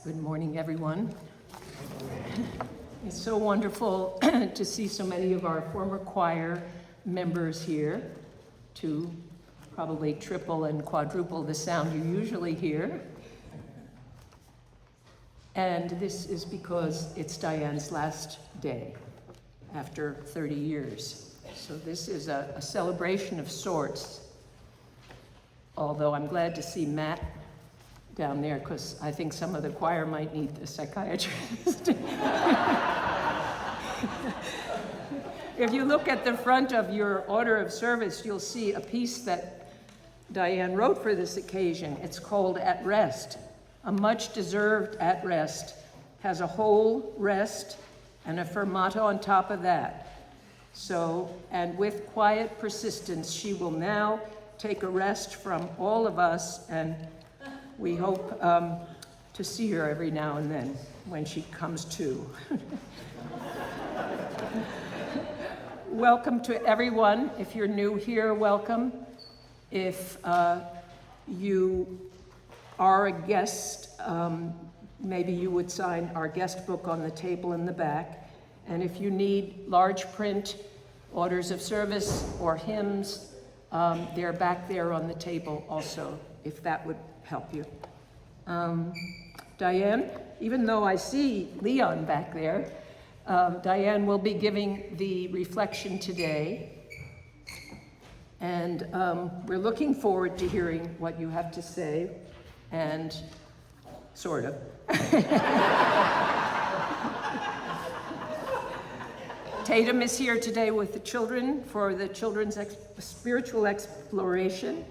Good morning, everyone. It's so wonderful to see so many of our former choir members here, to probably triple and quadruple the sound you usually hear. And this is because it's Diane's last day after 30 years. So this is a celebration of sorts, although I'm glad to see Matt down there because I think some of the choir might need a psychiatrist. If you look at the front of your order of service, you'll see a piece that Diane wrote for this occasion. It's called At Rest, a much-deserved at rest. Has a whole rest and a fermata on top of that. So, and with quiet persistence, she will now take a rest from all of us, and we hope to see her every now and then when she comes to. Welcome to everyone. If you're new here, welcome. If you are a guest, maybe you would sign our guest book on the table in the back. And if you need large print orders of service or hymns, they're back there on the table also, if that would help you. Diane, even though I see Leon back there, Diane will be giving the reflection today. And we're looking forward to hearing what you have to say, and sort of. Tatum is here today with the children for the children's spiritual exploration.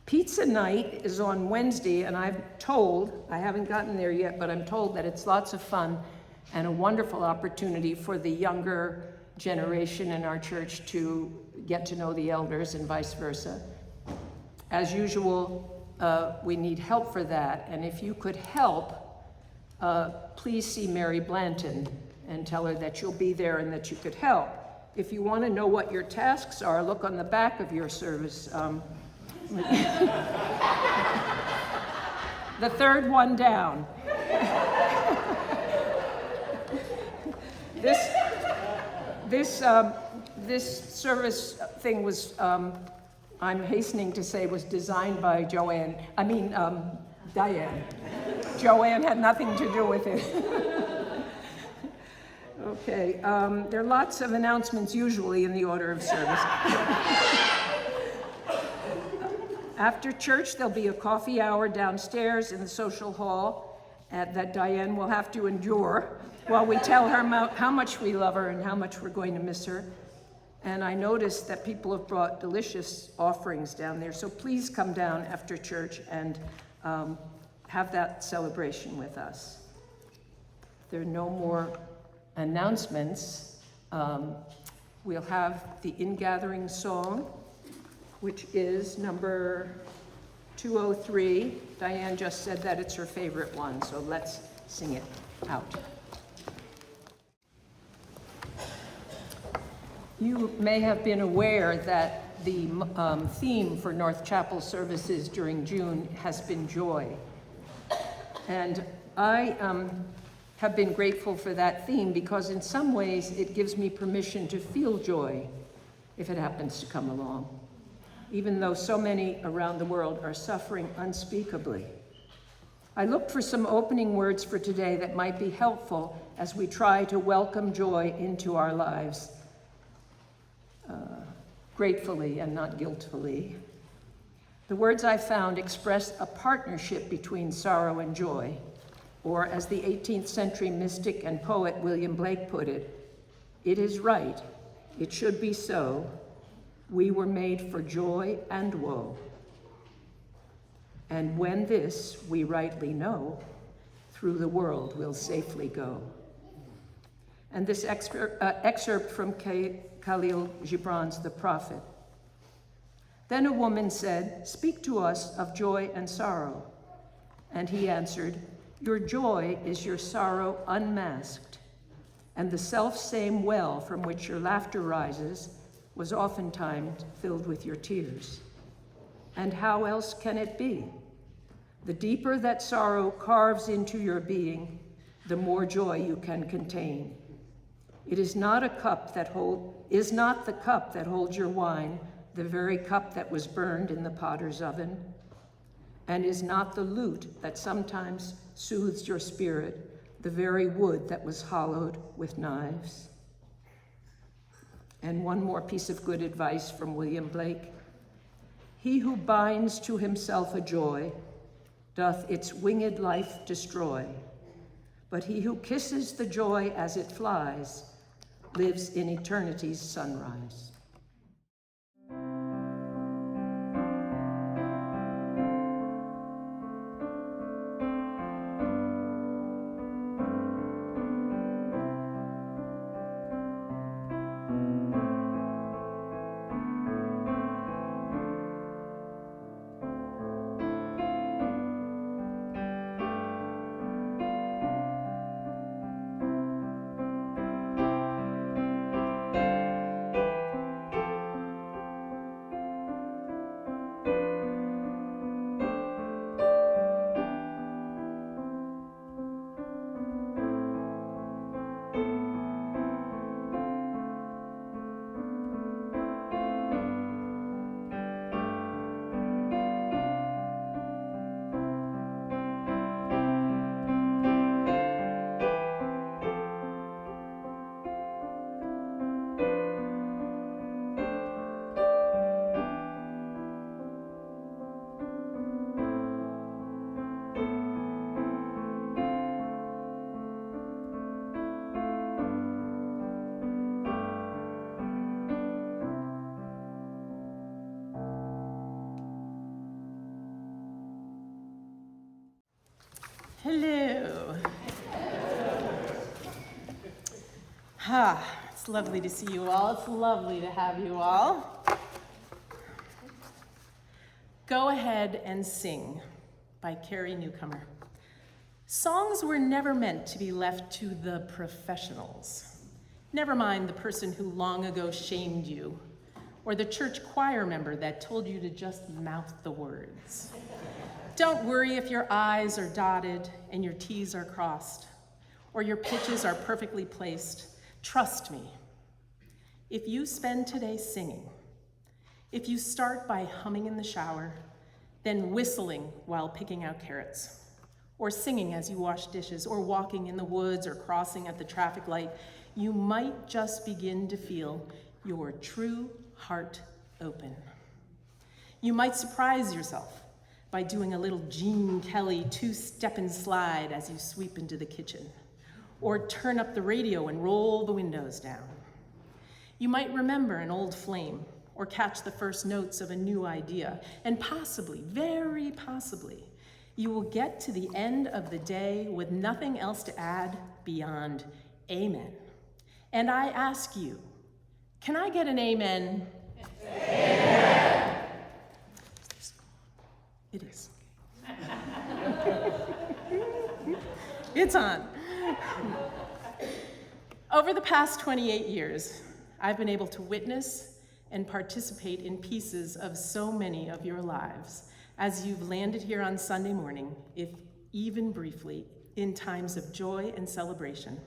Pizza night is on Wednesday, and I'm told, I haven't gotten there yet, but I'm told that it's lots of fun and a wonderful opportunity for the younger generation in our church to get to know the elders and vice versa. As usual, we need help for that, and if you could help, please see Mary Blanton and tell her that you'll be there and that you could help. If you want to know what your tasks are, look on the back of your service. The third one down. This service thing was, I'm hastening to say, was designed by Diane. Joanne had nothing to do with it. Okay, there are lots of announcements usually in the order of service. After church, there'll be a coffee hour downstairs in the social hall that Diane will have to endure while we tell her how much we love her and how much we're going to miss her. And I noticed that people have brought delicious offerings down there, so please come down after church and have that celebration with us. If there are no more announcements, we'll have the ingathering song, which is number 203. Diane just said that it's her favorite one, so let's sing it out. You may have been aware that the theme for North Chapel services during June has been joy. And I have been grateful for that theme because in some ways it gives me permission to feel joy if it happens to come along, even though so many around the world are suffering unspeakably. I looked for some opening words for today that might be helpful as we try to welcome joy into our lives, gratefully and not guiltfully. The words I found express a partnership between sorrow and joy, or as the 18th century mystic and poet William Blake put it, "It is right, it should be so, we were made for joy and woe. And when this we rightly know, through the world we'll safely go." And this excerpt from Khalil Gibran's The Prophet. Then a woman said, "Speak to us of joy and sorrow." And he answered, "Your joy is your sorrow unmasked, and the self-same well from which your laughter rises was oftentimes filled with your tears. And how else can it be? The deeper that sorrow carves into your being, the more joy you can contain. It is not the cup that holds your wine, the very cup that was burned in the potter's oven, and is not the lute that sometimes soothes your spirit, the very wood that was hollowed with knives. And one more piece of good advice from William Blake. He who binds to himself a joy doth its winged life destroy, but he who kisses the joy as it flies lives in eternity's sunrise. Hello. It's lovely to see you all. It's lovely to have you all. Go Ahead and Sing by Carrie Newcomer. Songs were never meant to be left to the professionals. Never mind the person who long ago shamed you, or the church choir member that told you to just mouth the words. Don't worry if your I's are dotted and your T's are crossed, or your pitches are perfectly placed. Trust me, if you spend today singing, if you start by humming in the shower, then whistling while picking out carrots, or singing as you wash dishes, or walking in the woods, or crossing at the traffic light, you might just begin to feel your true heart open. You might surprise yourself by doing a little Gene Kelly two-step and slide as you sweep into the kitchen, or turn up the radio and roll the windows down. You might remember an old flame, or catch the first notes of a new idea, and possibly, very possibly, you will get to the end of the day with nothing else to add beyond amen. And I ask you, can I get an amen? Amen. It is. It's on. Over the past 28 years, I've been able to witness and participate in pieces of so many of your lives as you've landed here on Sunday morning, if even briefly, in times of joy and celebration,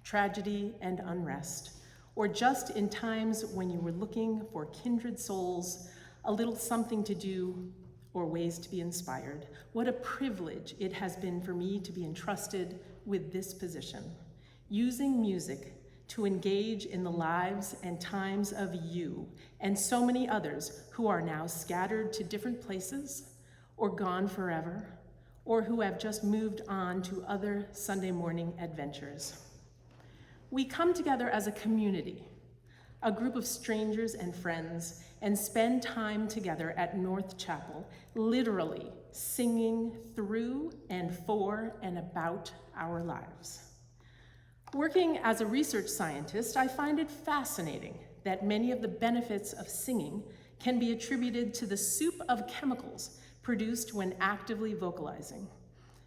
tragedy and unrest, or just in times when you were looking for kindred souls, a little something to do, or ways to be inspired. What a privilege it has been for me to be entrusted with this position, using music to engage in the lives and times of you and so many others who are now scattered to different places, or gone forever, or who have just moved on to other Sunday morning adventures. We come together as a community, a group of strangers and friends, and spend time together at North Chapel, literally singing through and for and about our lives. Working as a research scientist, I find it fascinating that many of the benefits of singing can be attributed to the soup of chemicals produced when actively vocalizing.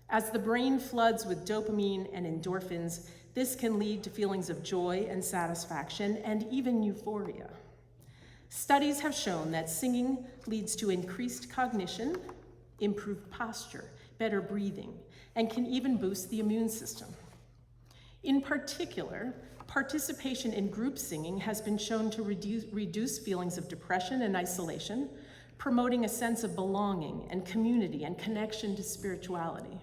As the brain floods with dopamine and endorphins, this can lead to feelings of joy and satisfaction and even euphoria. Studies have shown that singing leads to increased cognition, improved posture, better breathing, and can even boost the immune system. In particular, participation in group singing has been shown to reduce feelings of depression and isolation, promoting a sense of belonging and community and connection to spirituality.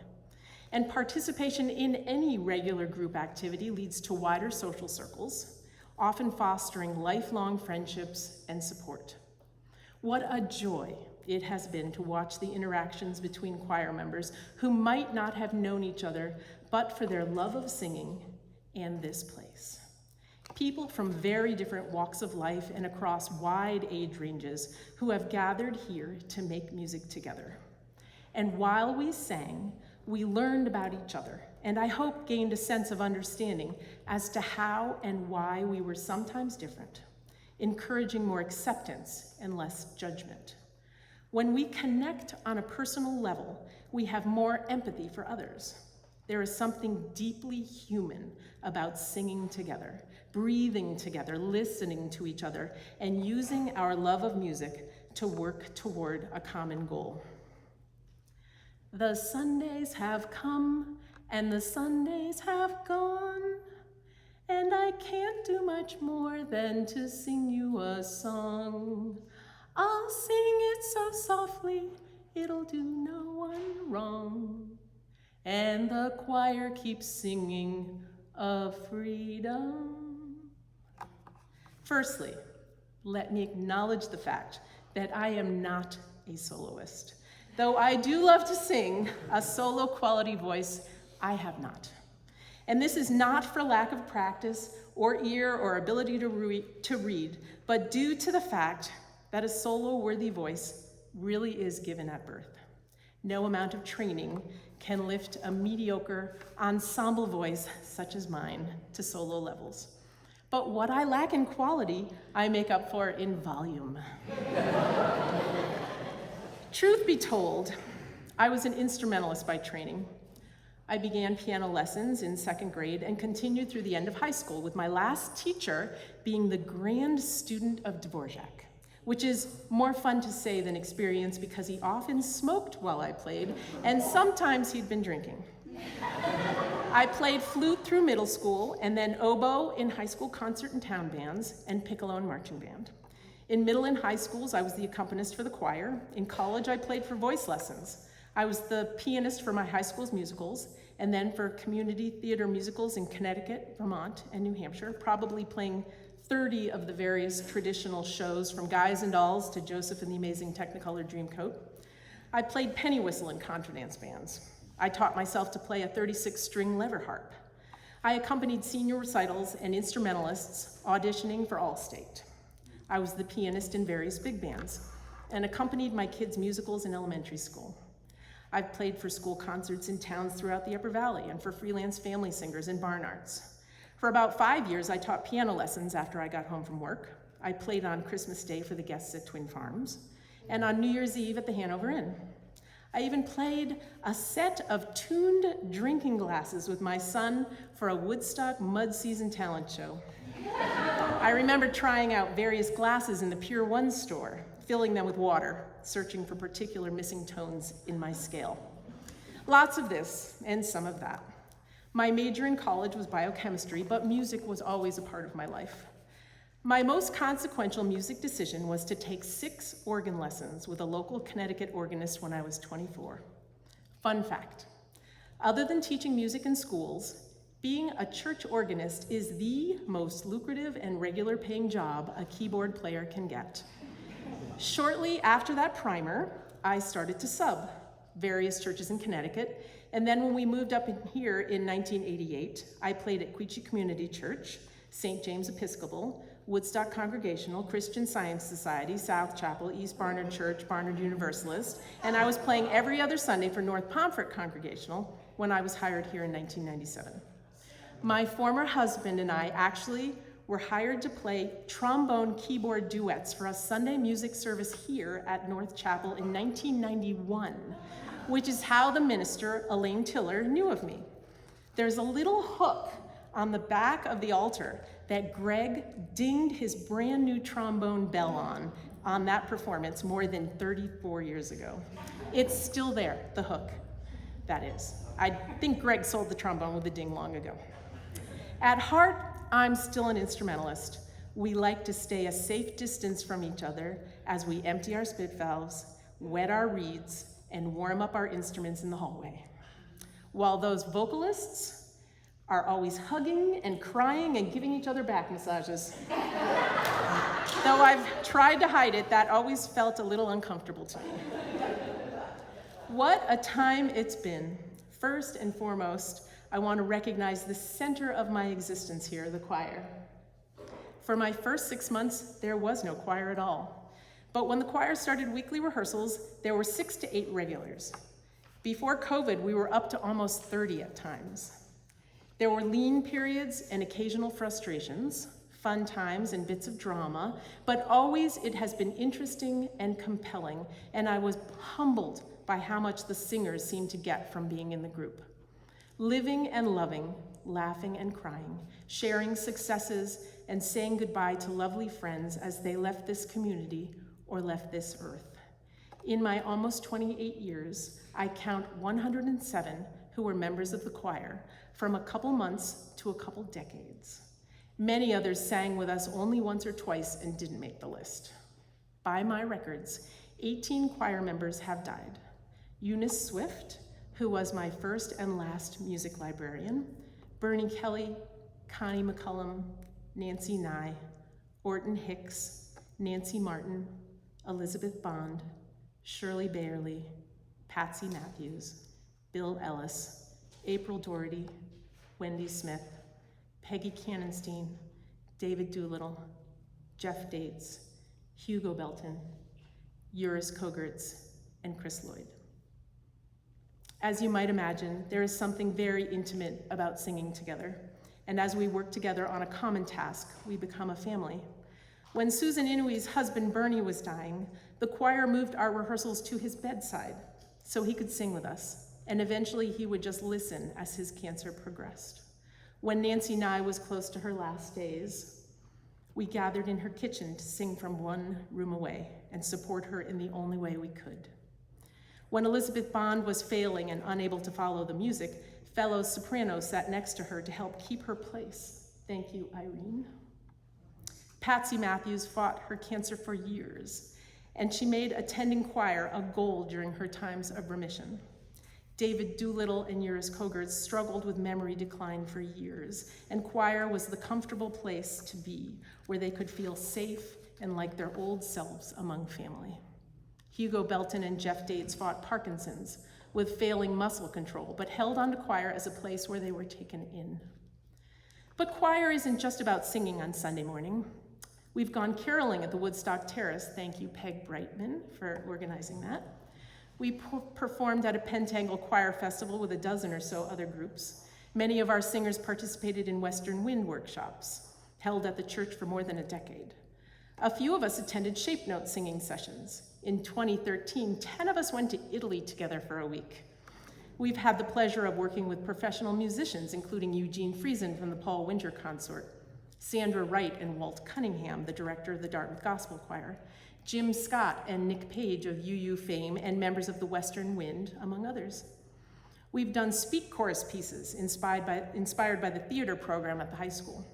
And participation in any regular group activity leads to wider social circles, often fostering lifelong friendships and support. What a joy it has been to watch the interactions between choir members who might not have known each other but for their love of singing and this place. People from very different walks of life and across wide age ranges who have gathered here to make music together. And while we sang, we learned about each other, and I hope gained a sense of understanding as to how and why we were sometimes different, encouraging more acceptance and less judgment. When we connect on a personal level, we have more empathy for others. There is something deeply human about singing together, breathing together, listening to each other, and using our love of music to work toward a common goal. The Sundays have come and the Sundays have gone, and I can't do much more than to sing you a song. I'll sing it so softly, it'll do no one wrong. And the choir keeps singing of freedom. Firstly, let me acknowledge the fact that I am not a soloist. Though I do love to sing, a solo quality voice I have not. And this is not for lack of practice or ear or ability to read, but due to the fact that a solo-worthy voice really is given at birth. No amount of training can lift a mediocre ensemble voice such as mine to solo levels. But what I lack in quality, I make up for in volume. Truth be told, I was an instrumentalist by training. I began piano lessons in 2nd grade and continued through the end of high school, with my last teacher being the grand student of Dvorak, which is more fun to say than experience because he often smoked while I played, and sometimes he'd been drinking. I played flute through middle school, and then oboe in high school concert and town bands, and piccolo and marching band. In middle and high schools, I was the accompanist for the choir. In college, I played for voice lessons. I was the pianist for my high school's musicals, and then for community theater musicals in Connecticut, Vermont, and New Hampshire, probably playing 30 of the various traditional shows, from Guys and Dolls to Joseph and the Amazing Technicolor Dreamcoat. I played penny whistle in contradance bands. I taught myself to play a 36-string lever harp. I accompanied senior recitals and instrumentalists auditioning for Allstate. I was the pianist in various big bands and accompanied my kids' musicals in elementary school. I've played for school concerts in towns throughout the Upper Valley and for freelance family singers in barn arts. For about 5 years, I taught piano lessons after I got home from work. I played on Christmas Day for the guests at Twin Farms, and on New Year's Eve at the Hanover Inn. I even played a set of tuned drinking glasses with my son for a Woodstock mud season talent show. I remember trying out various glasses in the Pure One store, filling them with water, searching for particular missing tones in my scale. Lots of this and some of that. My major in college was biochemistry, but music was always a part of my life. My most consequential music decision was to take 6 organ lessons with a local Connecticut organist when I was 24. Fun fact, other than teaching music in schools, being a church organist is the most lucrative and regular paying job a keyboard player can get. Shortly after that primer, I started to sub various churches in Connecticut, and then when we moved up in here in 1988, I played at Quechee Community Church, St. James Episcopal, Woodstock Congregational, Christian Science Society, South Chapel, East Barnard Church, Barnard Universalist, and I was playing every other Sunday for North Pomfret Congregational when I was hired here in 1997. My former husband and I actually were hired to play trombone keyboard duets for a Sunday music service here at North Chapel in 1991, which is how the minister, Elaine Tiller, knew of me. There's a little hook on the back of the altar that Greg dinged his brand new trombone bell on that performance more than 34 years ago. It's still there, the hook. that is. I think Greg sold the trombone with a ding long ago. At heart, I'm still an instrumentalist. We like to stay a safe distance from each other as we empty our spit valves, wet our reeds, and warm up our instruments in the hallway. While those vocalists are always hugging and crying and giving each other back massages. Though I've tried to hide it, that always felt a little uncomfortable to me. What a time it's been. First and foremost, I want to recognize the center of my existence here, the choir. For my first 6 months, there was no choir at all. But when the choir started weekly rehearsals, there were 6 to 8 regulars. Before COVID, we were up to almost 30 at times. There were lean periods and occasional frustrations, fun times and bits of drama, but always it has been interesting and compelling, and I was humbled by how much the singers seemed to get from being in the group. Living and loving, laughing and crying, sharing successes, and saying goodbye to lovely friends as they left this community or left this earth. In my almost 28 years, I count 107 who were members of the choir, from a couple months to a couple decades. Many others sang with us only once or twice and didn't make the list. By my records, 18 choir members have died. Eunice Swift, who was my first and last music librarian, Bernie Kelly, Connie McCullum, Nancy Nye, Orton Hicks, Nancy Martin, Elizabeth Bond, Shirley Bayerly, Patsy Matthews, Bill Ellis, April Doherty, Wendy Smith, Peggy Cannonstein, David Doolittle, Jeff Dates, Hugo Belton, Uris Kogertz, and Chris Lloyd. As you might imagine, there is something very intimate about singing together, and as we work together on a common task, we become a family. When Susan Inui's husband Bernie was dying, the choir moved our rehearsals to his bedside so he could sing with us, and eventually he would just listen as his cancer progressed. When Nancy Nye was close to her last days, we gathered in her kitchen to sing from one room away and support her in the only way we could. When Elizabeth Bond was failing and unable to follow the music, fellow sopranos sat next to her to help keep her place. Thank you, Irene. Patsy Matthews fought her cancer for years, and she made attending choir a goal during her times of remission. David Doolittle and Uris Kogertz struggled with memory decline for years, and choir was the comfortable place to be, where they could feel safe and like their old selves among family. Hugo Belton and Jeff Dates fought Parkinson's with failing muscle control, but held on to choir as a place where they were taken in. But choir isn't just about singing on Sunday morning. We've gone caroling at the Woodstock Terrace. Thank you, Peg Brightman, for organizing that. We performed at a Pentangle Choir Festival with a dozen or so other groups. Many of our singers participated in Western Wind workshops, held at the church for more than a decade. A few of us attended Shape Note singing sessions. In 2013, 10 of us went to Italy together for a week. We've had the pleasure of working with professional musicians, including Eugene Friesen from the Paul Winter Consort, Sandra Wright and Walt Cunningham, the director of the Dartmouth Gospel Choir, Jim Scott and Nick Page of UU fame, and members of the Western Wind, among others. We've done speak chorus pieces inspired by the theater program at the high school.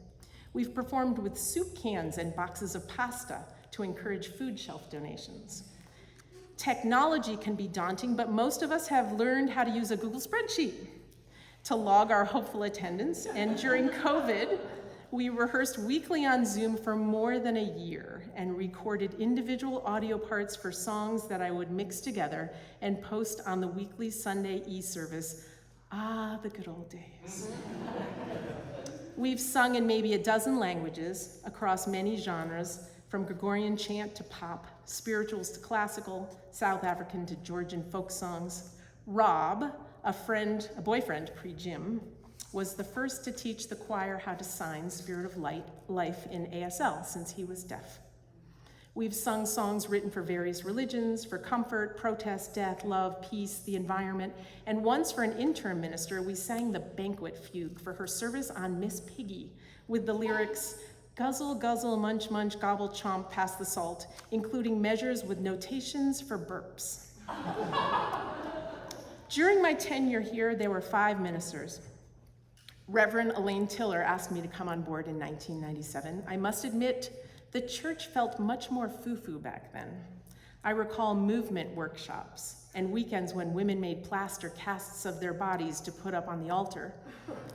We've performed with soup cans and boxes of pasta to encourage food shelf donations. Technology can be daunting, but most of us have learned how to use a Google spreadsheet to log our hopeful attendance, and during COVID, we rehearsed weekly on Zoom for more than a year and recorded individual audio parts for songs that I would mix together and post on the weekly Sunday e-service. Ah, the good old days. We've sung in maybe a dozen languages across many genres, from Gregorian chant to pop, spirituals to classical, South African to Georgian folk songs. Rob, a boyfriend pre-Jim, was the first to teach the choir how to sign Spirit of Life in ASL since he was deaf. We've sung songs written for various religions, for comfort, protest, death, love, peace, the environment, and once for an interim minister, we sang the Banquet Fugue for her service on Miss Piggy with the lyrics, guzzle, guzzle, munch, munch, gobble, chomp, pass the salt, including measures with notations for burps. During my tenure here, there were 5 ministers. Reverend Elaine Tiller asked me to come on board in 1997. I must admit, the church felt much more foo-foo back then. I recall movement workshops and weekends when women made plaster casts of their bodies to put up on the altar,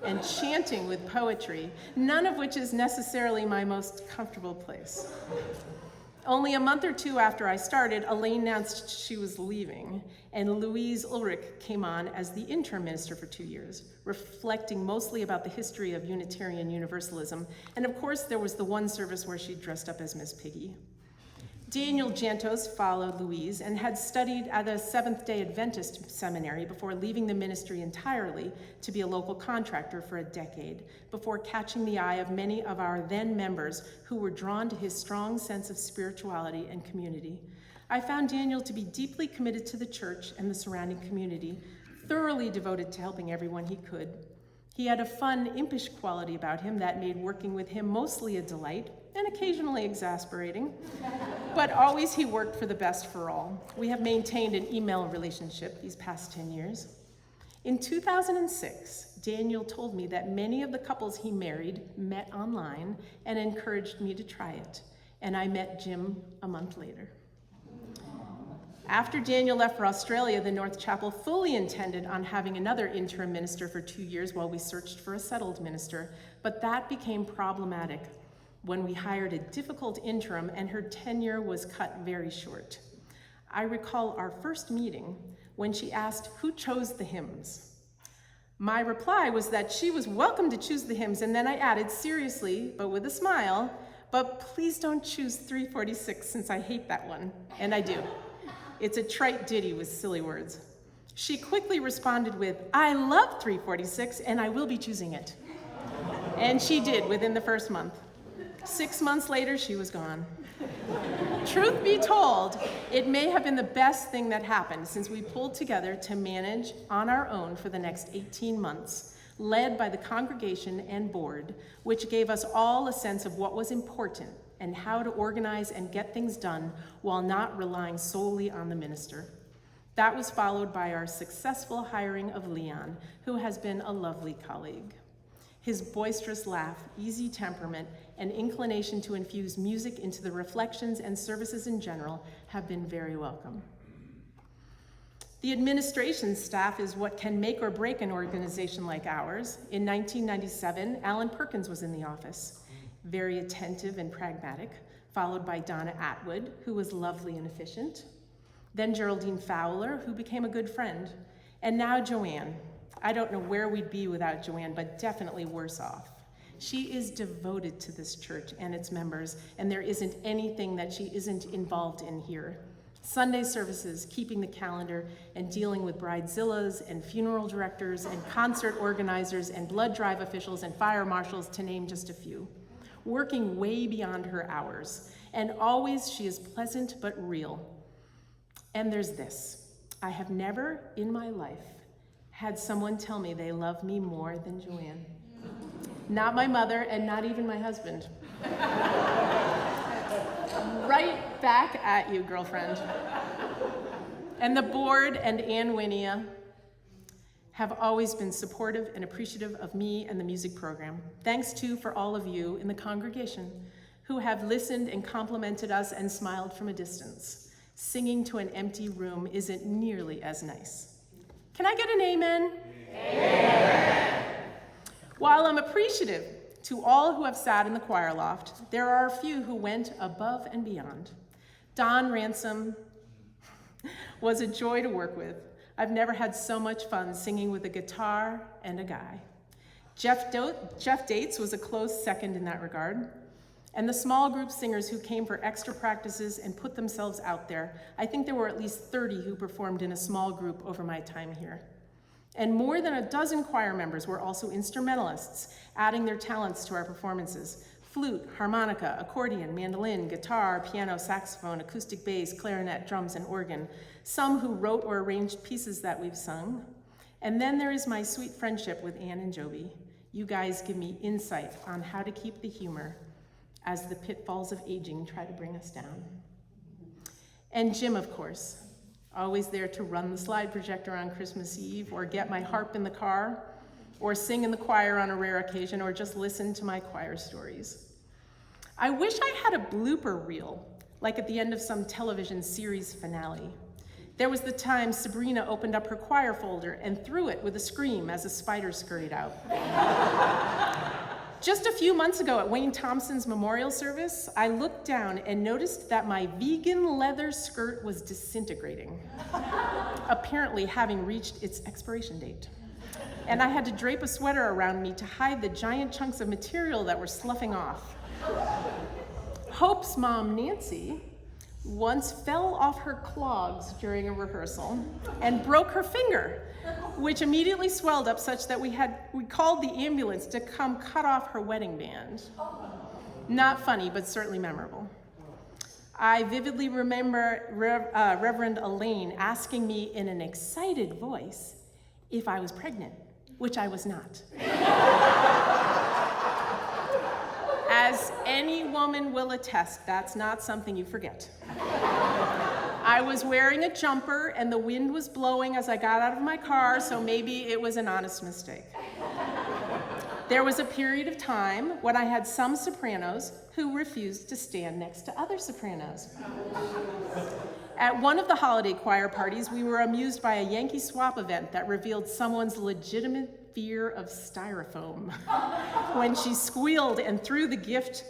and chanting with poetry, none of which is necessarily my most comfortable place. Only a month or 2 after I started, Elaine announced she was leaving, and Louise Ulrich came on as the interim minister for 2 years, reflecting mostly about the history of Unitarian Universalism, and of course there was the one service where she dressed up as Miss Piggy. Daniel Jantos followed Louise and had studied at a Seventh-day Adventist seminary before leaving the ministry entirely to be a local contractor for a decade, before catching the eye of many of our then members who were drawn to his strong sense of spirituality and community. I found Daniel to be deeply committed to the church and the surrounding community, thoroughly devoted to helping everyone he could. He had a fun, impish quality about him that made working with him mostly a delight, and occasionally exasperating, but always he worked for the best for all. We have maintained an email relationship these past 10 years. In 2006, Daniel told me that many of the couples he married met online and encouraged me to try it, and I met Jim a month later. After Daniel left for Australia, the North Chapel fully intended on having another interim minister for 2 years while we searched for a settled minister, but that became problematic when we hired a difficult interim and her tenure was cut very short. I recall our first meeting when she asked who chose the hymns. My reply was that she was welcome to choose the hymns, and then I added seriously, but with a smile, but please don't choose 346 since I hate that one, and I do. It's a trite ditty with silly words. She quickly responded with, I love 346 and I will be choosing it. And she did within the first month. 6 months later, she was gone. Truth be told, it may have been the best thing that happened since we pulled together to manage on our own for the next 18 months, led by the congregation and board, which gave us all a sense of what was important and how to organize and get things done while not relying solely on the minister. That was followed by our successful hiring of Leon, who has been a lovely colleague. His boisterous laugh, easy temperament, and inclination to infuse music into the reflections and services in general have been very welcome. The administration staff is what can make or break an organization like ours. In 1997, Alan Perkins was in the office, very attentive and pragmatic, followed by Donna Atwood, who was lovely and efficient, then Geraldine Fowler, who became a good friend, and now Joanne. I don't know where we'd be without Joanne, but definitely worse off. She is devoted to this church and its members, and there isn't anything that she isn't involved in here. Sunday services, keeping the calendar, and dealing with bridezillas and funeral directors and concert organizers and blood drive officials and fire marshals, to name just a few. Working way beyond her hours, and always she is pleasant but real. And there's this: I have never in my life had someone tell me they love me more than Joanne. Not my mother, and not even my husband. Right back at you, girlfriend. And the board and Ann Winia have always been supportive and appreciative of me and the music program. Thanks too for all of you in the congregation who have listened and complimented us and smiled from a distance. Singing to an empty room isn't nearly as nice. Can I get an amen? Amen. While I'm appreciative to all who have sat in the choir loft, there are a few who went above and beyond. Don Ransom was a joy to work with. I've never had so much fun singing with a guitar and a guy. Jeff Dates was a close second in that regard. And the small group singers who came for extra practices and put themselves out there, I think there were at least 30 who performed in a small group over my time here. And more than a dozen choir members were also instrumentalists, adding their talents to our performances: flute, harmonica, accordion, mandolin, guitar, piano, saxophone, acoustic bass, clarinet, drums, and organ. Some who wrote or arranged pieces that we've sung. And then there is my sweet friendship with Ann and Joby. You guys give me insight on how to keep the humor as the pitfalls of aging try to bring us down. And Jim, of course. Always there to run the slide projector on Christmas Eve, or get my harp in the car, or sing in the choir on a rare occasion, or just listen to my choir stories. I wish I had a blooper reel, like at the end of some television series finale. There was the time Sabrina opened up her choir folder and threw it with a scream as a spider scurried out. Just a few months ago at Wayne Thompson's memorial service, I looked down and noticed that my vegan leather skirt was disintegrating, apparently having reached its expiration date. And I had to drape a sweater around me to hide the giant chunks of material that were sloughing off. Hope's mom, Nancy, once fell off her clogs during a rehearsal and broke her finger, which immediately swelled up such that we called the ambulance to come cut off her wedding band. Not funny, but certainly memorable. I vividly remember Reverend Elaine asking me in an excited voice if I was pregnant, which I was not. As any woman will attest, that's not something you forget. I was wearing a jumper and the wind was blowing as I got out of my car, so maybe it was an honest mistake. There was a period of time when I had some sopranos who refused to stand next to other sopranos. At one of the holiday choir parties, we were amused by a Yankee swap event that revealed someone's legitimate fear of styrofoam when she squealed and threw the gift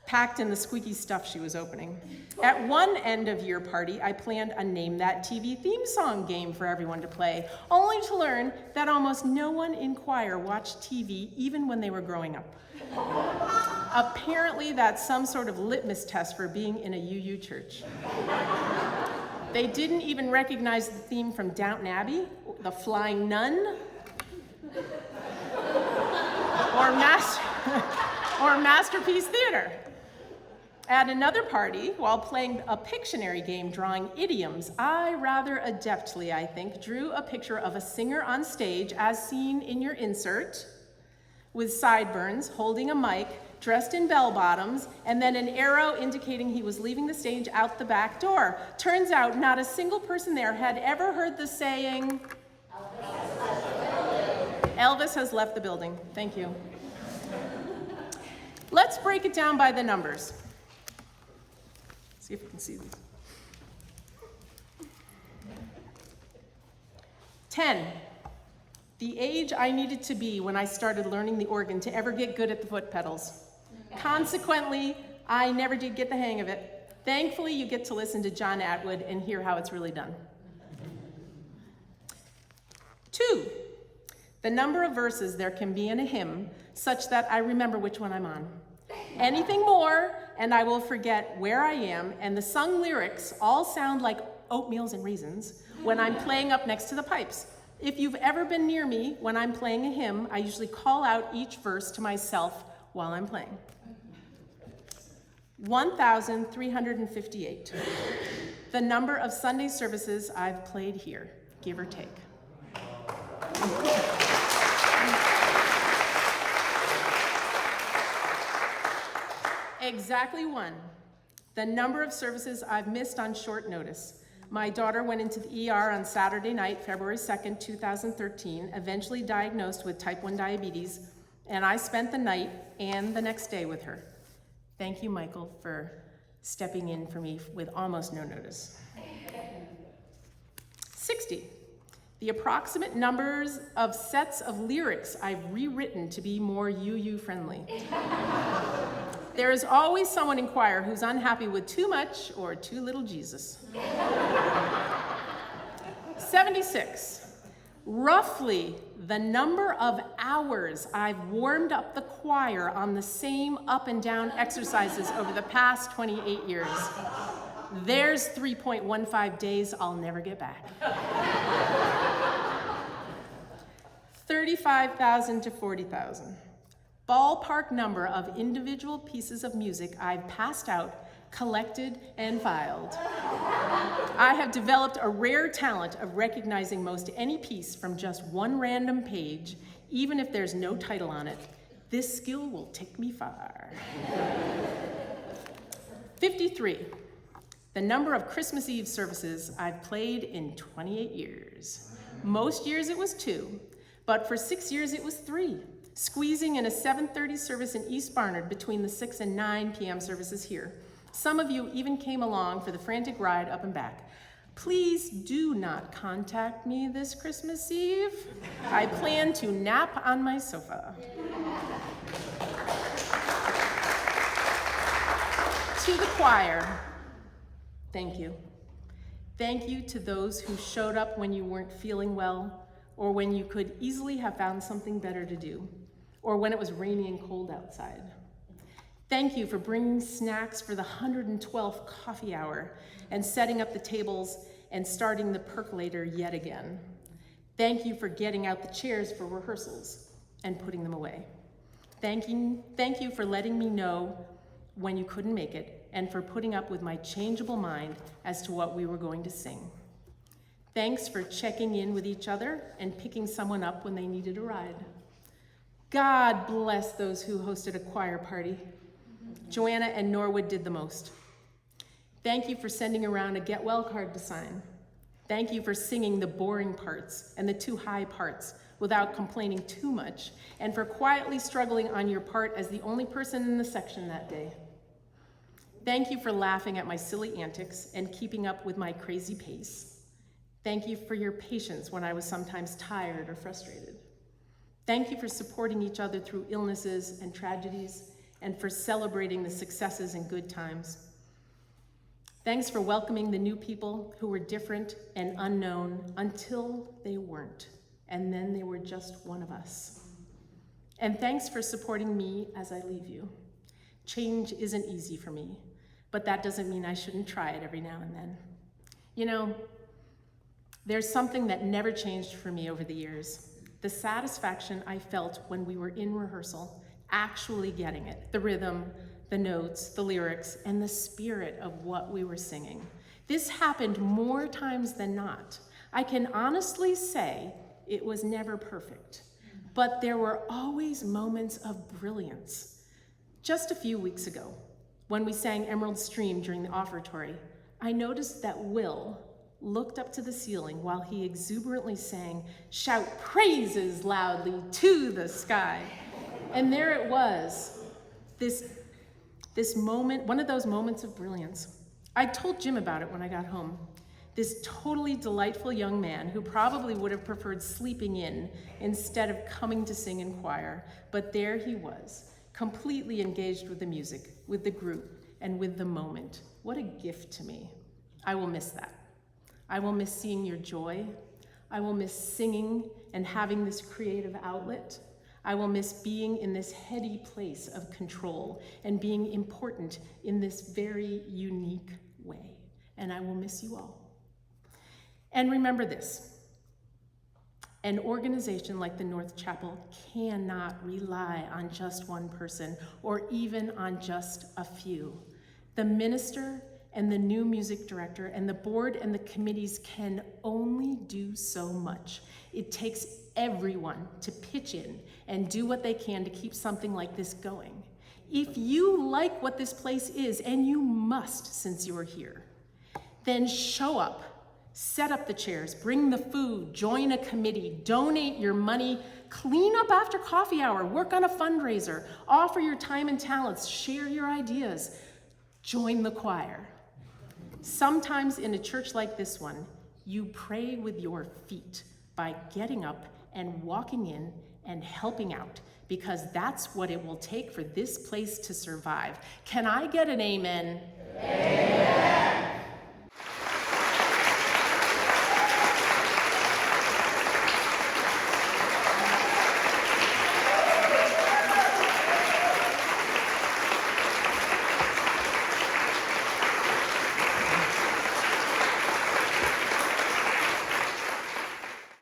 packed in the squeaky stuff she was opening. At one end of year party, I planned a Name That TV theme song game for everyone to play, only to learn that almost no one in choir watched TV even when they were growing up. Apparently, that's some sort of litmus test for being in a UU church. They didn't even recognize the theme from Downton Abbey, The Flying Nun, or Masterpiece Theater. At another party, while playing a Pictionary game drawing idioms, I rather adeptly, I think, drew a picture of a singer on stage, as seen in your insert, with sideburns, holding a mic, dressed in bell-bottoms, and then an arrow indicating he was leaving the stage out the back door. Turns out not a single person there had ever heard the saying, Elvis has left the building. Thank you. Let's break it down by the numbers. See if we can see these. 10, the age I needed to be when I started learning the organ to ever get good at the foot pedals. Consequently, I never did get the hang of it. Thankfully, you get to listen to John Atwood and hear how it's really done. 2, the number of verses there can be in a hymn such that I remember which one I'm on. Anything more, and I will forget where I am, and the sung lyrics all sound like oatmeals and raisins when I'm playing up next to the pipes. If you've ever been near me when I'm playing a hymn, I usually call out each verse to myself while I'm playing. 1,358. The number of Sunday services I've played here, give or take. Exactly 1. The number of services I've missed on short notice. My daughter went into the ER on Saturday night, February 2nd, 2013, eventually diagnosed with type 1 diabetes, and I spent the night and the next day with her. Thank you, Michael, for stepping in for me with almost no notice. 60. The approximate numbers of sets of lyrics I've rewritten to be more UU friendly. There is always someone in choir who's unhappy with too much or too little Jesus. 76. Roughly the number of hours I've warmed up the choir on the same up and down exercises over the past 28 years. There's 3.15 days I'll never get back. 35,000 to 40,000. Ballpark number of individual pieces of music I've passed out, collected, and filed. I have developed a rare talent of recognizing most any piece from just one random page, even if there's no title on it. This skill will take me far. 53. The number of Christmas Eve services I've played in 28 years. Most years it was 2, but for 6 years it was 3, squeezing in a 7:30 service in East Barnard between the 6 and 9 p.m. services here. Some of you even came along for the frantic ride up and back. Please do not contact me this Christmas Eve. I plan to nap on my sofa. To the choir, thank you. Thank you to those who showed up when you weren't feeling well, or when you could easily have found something better to do, or when it was rainy and cold outside. Thank you for bringing snacks for the 112th coffee hour and setting up the tables and starting the percolator yet again. Thank you for getting out the chairs for rehearsals and putting them away. Thank you for letting me know when you couldn't make it and for putting up with my changeable mind as to what we were going to sing. Thanks for checking in with each other and picking someone up when they needed a ride. God bless those who hosted a choir party. Joanna and Norwood did the most. Thank you for sending around a get well card to sign. Thank you for singing the boring parts and the too high parts without complaining too much, and for quietly struggling on your part as the only person in the section that day. Thank you for laughing at my silly antics and keeping up with my crazy pace. Thank you for your patience when I was sometimes tired or frustrated. Thank you for supporting each other through illnesses and tragedies, and for celebrating the successes and good times. Thanks for welcoming the new people who were different and unknown until they weren't, and then they were just one of us. And thanks for supporting me as I leave you. Change isn't easy for me, but that doesn't mean I shouldn't try it every now and then. You know, there's something that never changed for me over the years. The satisfaction I felt when we were in rehearsal, actually getting it, the rhythm, the notes, the lyrics, and the spirit of what we were singing. This happened more times than not. I can honestly say it was never perfect, but there were always moments of brilliance. Just a few weeks ago, when we sang Emerald Stream during the offertory, I noticed that Will looked up to the ceiling while he exuberantly sang, "Shout praises loudly to the sky." And there it was, this moment, one of those moments of brilliance. I told Jim about it when I got home. This totally delightful young man who probably would have preferred sleeping in instead of coming to sing in choir, but there he was, completely engaged with the music, with the group, and with the moment. What a gift to me. I will miss that. I will miss seeing your joy. I will miss singing and having this creative outlet. I will miss being in this heady place of control and being important in this very unique way. And I will miss you all. And remember this, an organization like the North Chapel cannot rely on just one person or even on just a few. The minister and the new music director and the board and the committees can only do so much. It takes everyone to pitch in and do what they can to keep something like this going. If you like what this place is, and you must since you're here, then show up, set up the chairs, bring the food, join a committee, donate your money, clean up after coffee hour, work on a fundraiser, offer your time and talents, share your ideas, join the choir. Sometimes in a church like this one, you pray with your feet by getting up and walking in and helping out, because that's what it will take for this place to survive. Can I get an amen? Amen.